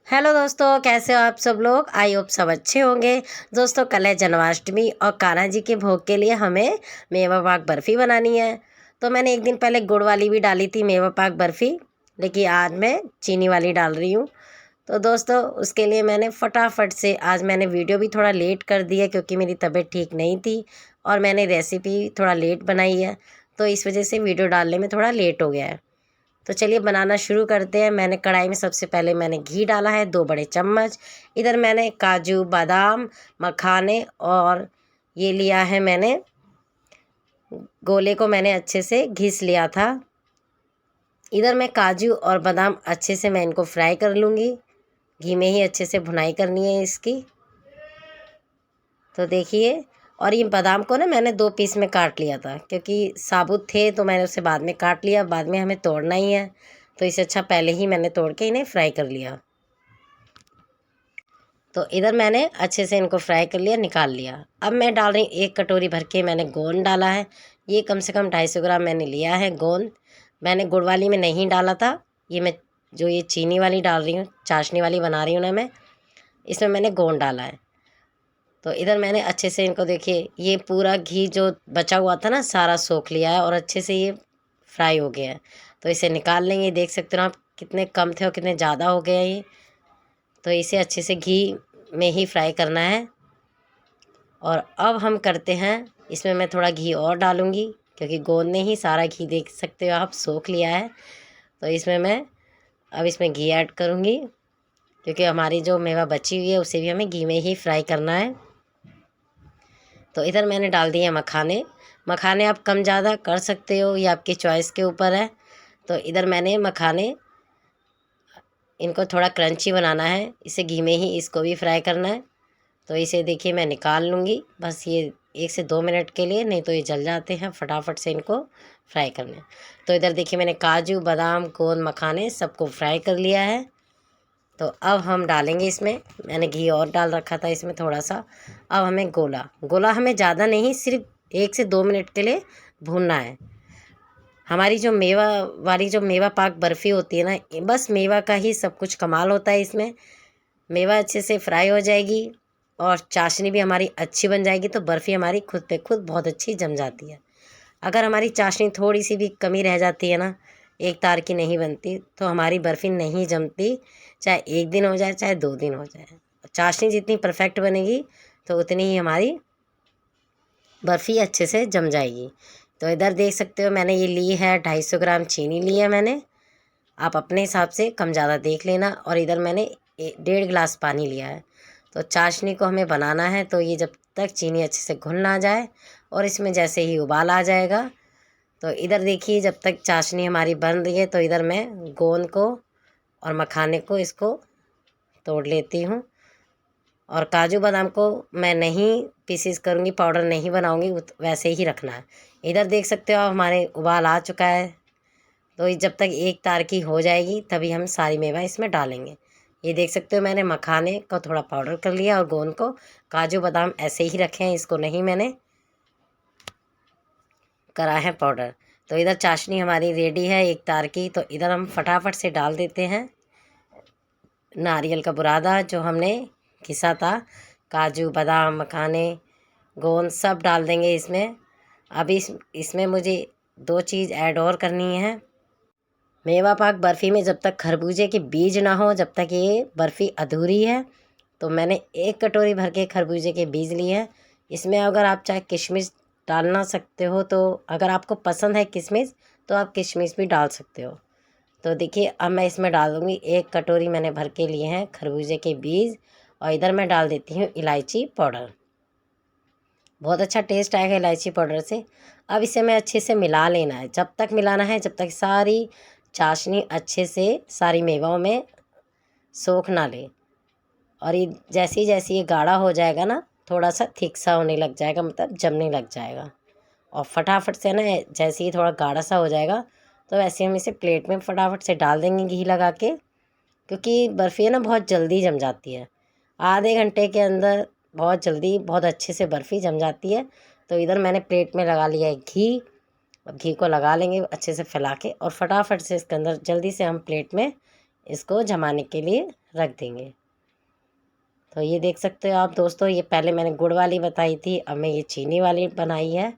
Hello दोस्तों, कैसे हो आप सब लोग। आई होप सब अच्छे होंगे। दोस्तों, कल है जन्माष्टमी और कान्हा जी के भोग के लिए हमें मेवा पाक बर्फ़ी बनानी है। तो मैंने एक दिन पहले गुड़ वाली भी डाली थी मेवा पाक बर्फ़ी, लेकिन आज मैं चीनी वाली डाल रही हूँ। तो दोस्तों, उसके लिए मैंने फटाफट से आज मैंने वीडियो भी थोड़ा लेट कर दिया क्योंकि मेरी तबीयत ठीक नहीं थी और मैंने रेसिपी थोड़ा लेट बनाई है, तो इस वजह से वीडियो डालने में थोड़ा लेट हो गया है। तो चलिए बनाना शुरू करते हैं। मैंने कढ़ाई में सबसे पहले मैंने घी डाला है 2 बड़े चम्मच। इधर मैंने काजू बादाम मखाने और ये लिया है, मैंने गोले को मैंने अच्छे से घिस लिया था। इधर मैं काजू और बादाम अच्छे से मैं इनको फ्राई कर लूँगी। घी में ही अच्छे से भुनाई करनी है इसकी। तो देखिए, और ये बादाम को ना मैंने 2 पीस में काट लिया था क्योंकि साबुत थे, तो मैंने उसे बाद में काट लिया। बाद में हमें तोड़ना ही है, तो इससे अच्छा पहले ही मैंने तोड़ के इन्हें फ्राई कर लिया। तो इधर मैंने अच्छे से इनको फ्राई कर लिया, निकाल लिया। अब मैं डाल रही हूँ 1 कटोरी भर के मैंने गोंद डाला है। ये कम से कम 250 ग्राम मैंने लिया है गोंद। मैंने गुड़ वाली में नहीं डाला था, ये मैं जो ये चीनी वाली डाल रही हूँ, चाशनी वाली बना रही हूँ ना मैं, इसमें मैंने गोंद डाला है। तो इधर मैंने अच्छे से इनको देखिए, ये पूरा घी जो बचा हुआ था ना सारा सोख लिया है और अच्छे से ये फ्राई हो गया है। तो इसे निकाल लेंगे। देख सकते हो आप कितने कम थे और कितने ज़्यादा हो गए ये। तो इसे अच्छे से घी में ही फ्राई करना है। और अब हम करते हैं, इसमें मैं थोड़ा घी और डालूँगी क्योंकि गोंद ने ही सारा घी देख सकते हो आप सोख लिया है। तो इसमें मैं अब इसमें घी ऐड करूँगी क्योंकि हमारी जो मेवा बची हुई है उसे भी हमें घी में ही फ्राई करना है। तो इधर मैंने डाल दिए मखाने। मखाने आप कम ज़्यादा कर सकते हो, ये आपकी चॉइस के ऊपर है। तो इधर मैंने मखाने, इनको थोड़ा क्रंची बनाना है, इसे घी में ही इसको भी फ्राई करना है। तो इसे देखिए मैं निकाल लूँगी बस ये 1 से 2 मिनट के लिए, नहीं तो ये जल जाते हैं। फटाफट से इनको फ्राई करना है। तो इधर देखिए मैंने काजू बादाम गोंद मखाने सबको फ्राई कर लिया है। तो अब हम डालेंगे इसमें, मैंने घी और डाल रखा था इसमें थोड़ा सा। अब हमें गोला गोला हमें ज़्यादा नहीं, सिर्फ 1 से 2 मिनट के लिए भूनना है। हमारी जो मेवा वाली जो मेवा पाक बर्फ़ी होती है ना, बस मेवा का ही सब कुछ कमाल होता है इसमें। मेवा अच्छे से फ्राई हो जाएगी और चाशनी भी हमारी अच्छी बन जाएगी, तो बर्फ़ी हमारी खुद पे खुद बहुत अच्छी जम जाती है। अगर हमारी चाशनी थोड़ी सी भी कमी रह जाती है ना, एक तार की नहीं बनती, तो हमारी बर्फ़ी नहीं जमती। चाहे 1 दिन हो जाए चाहे 2 दिन हो जाए, चाशनी जितनी परफेक्ट बनेगी तो उतनी ही हमारी बर्फ़ी अच्छे से जम जाएगी। तो इधर देख सकते हो मैंने ये ली है 250 ग्राम चीनी ली है मैंने। आप अपने हिसाब से कम ज़्यादा देख लेना। और इधर मैंने 1.5 गिलास पानी लिया है। तो चाशनी को हमें बनाना है, तो ये जब तक चीनी अच्छे से घुल ना जाए और इसमें जैसे ही उबाल आ जाएगा, तो इधर देखिए जब तक चाशनी हमारी बन रही है, तो इधर मैं गोंद को और मखाने को इसको तोड़ लेती हूँ। और काजू बादाम को मैं नहीं पीसीस करूँगी, पाउडर नहीं बनाऊँगी, वैसे ही रखना है। इधर देख सकते हो आप हमारे उबाल आ चुका है। तो ये जब तक एक तार की हो जाएगी तभी हम सारी मेवा इसमें डालेंगे। ये देख सकते हो मैंने मखाने को थोड़ा पाउडर कर लिया और गोंद को, काजू बादाम ऐसे ही रखे हैं, इसको नहीं मैंने करा है पाउडर। तो इधर चाशनी हमारी रेडी है 1 तार की। तो इधर हम फटाफट से डाल देते हैं नारियल का बुरादा जो हमने घिसा था। काजू बादाम मखाने गोंद सब डाल देंगे इसमें। अभी इसमें मुझे 2 चीज़ ऐड और करनी है। मेवा पाक बर्फ़ी में जब तक खरबूजे के बीज ना हो, जब तक ये बर्फ़ी अधूरी है। तो मैंने 1 कटोरी भर के खरबूजे के बीज लिए हैं। इसमें अगर आप चाहे किशमिश डालना सकते हो, तो अगर आपको पसंद है किशमिश तो आप किशमिश भी डाल सकते हो। तो देखिए अब मैं इसमें डाल दूँगी 1 कटोरी मैंने भर के लिए हैं खरबूजे के बीज। और इधर मैं डाल देती हूँ इलायची पाउडर। बहुत अच्छा टेस्ट आएगा इलायची पाउडर से। अब इसे मैं अच्छे से मिला लेना है, जब तक मिलाना है जब तक सारी चाशनी अच्छे से सारी मेवाओं में सोख ना ले। और ये जैसे जैसे ये गाढ़ा हो जाएगा ना, थोड़ा सा थिक सा होने लग जाएगा, मतलब जमने लग जाएगा। और फटाफट से ना जैसे ही थोड़ा गाढ़ा सा हो जाएगा, तो वैसे हम इसे प्लेट में फटाफट से डाल देंगे घी लगा के, क्योंकि बर्फ़ी है ना बहुत जल्दी जम जाती है। आधे घंटे के अंदर बहुत जल्दी बहुत अच्छे से बर्फ़ी जम जाती है। तो इधर मैंने प्लेट में लगा लिया है घी। अब घी को लगा लेंगे अच्छे से फैला के और फटाफट से इसके अंदर जल्दी से हम प्लेट में इसको जमाने के लिए रख देंगे। तो ये देख सकते हो आप दोस्तों, ये पहले मैंने गुड़ वाली बताई थी, अब मैं ये चीनी वाली बनाई है।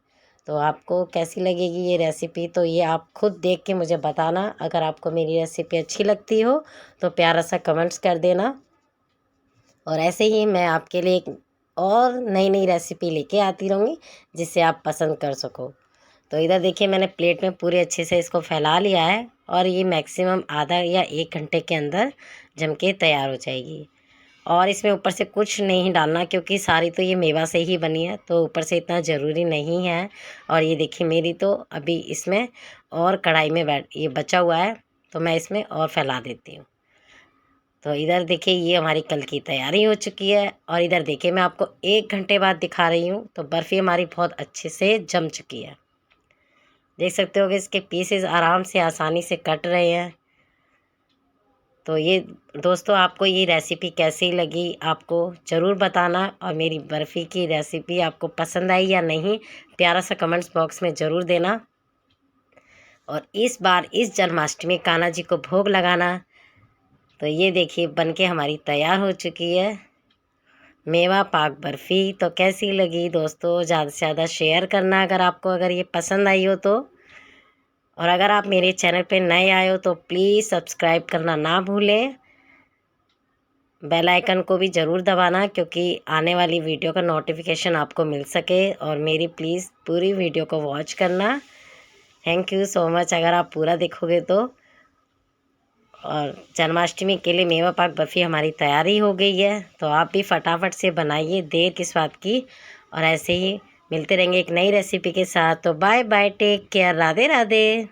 तो आपको कैसी लगेगी ये रेसिपी, तो ये आप खुद देख के मुझे बताना। अगर आपको मेरी रेसिपी अच्छी लगती हो तो प्यारा सा कमेंट्स कर देना। और ऐसे ही मैं आपके लिए एक और नई नई रेसिपी लेके आती रहूँगी जिससे आप पसंद कर सको। तो इधर देखिए मैंने प्लेट में पूरे अच्छे से इसको फैला लिया है और ये मैक्सिमम आधा या 1 घंटे के अंदर जम के तैयार हो जाएगी। और इसमें ऊपर से कुछ नहीं डालना क्योंकि सारी तो ये मेवा से ही बनी है, तो ऊपर से इतना ज़रूरी नहीं है। और ये देखिए मेरी तो अभी इसमें और कढ़ाई में ये बचा हुआ है, तो मैं इसमें और फैला देती हूँ। तो इधर देखिए ये हमारी कल की तैयारी हो चुकी है। और इधर देखिए मैं आपको 1 घंटे बाद दिखा रही हूँ, तो बर्फ़ी हमारी बहुत अच्छे से जम चुकी है। देख सकते हो कि इसके पीसेस आराम से आसानी से कट रहे हैं। तो ये दोस्तों आपको ये रेसिपी कैसी लगी आपको ज़रूर बताना। और मेरी बर्फ़ी की रेसिपी आपको पसंद आई या नहीं, प्यारा सा कमेंट्स बॉक्स में ज़रूर देना। और इस बार इस जन्माष्टमी कान्हा जी को भोग लगाना। तो ये देखिए बनके हमारी तैयार हो चुकी है मेवा पाक बर्फ़ी। तो कैसी लगी दोस्तों, ज़्यादा से ज़्यादा शेयर करना अगर ये पसंद आई हो तो। और अगर आप मेरे चैनल पे नए आए हो तो प्लीज़ सब्सक्राइब करना ना भूलें। बेल आइकन को भी ज़रूर दबाना क्योंकि आने वाली वीडियो का नोटिफिकेशन आपको मिल सके। और मेरी प्लीज़ पूरी वीडियो को वॉच करना। थैंक यू सो मच अगर आप पूरा देखोगे तो। और जन्माष्टमी के लिए मेवा पाक बर्फ़ी हमारी तैयारी हो गई है, तो आप भी फटाफट से बनाइए, देर किस बात की। और ऐसे ही मिलते रहेंगे एक नई रेसिपी के साथ। तो bye bye, take care, Radhe Radhe.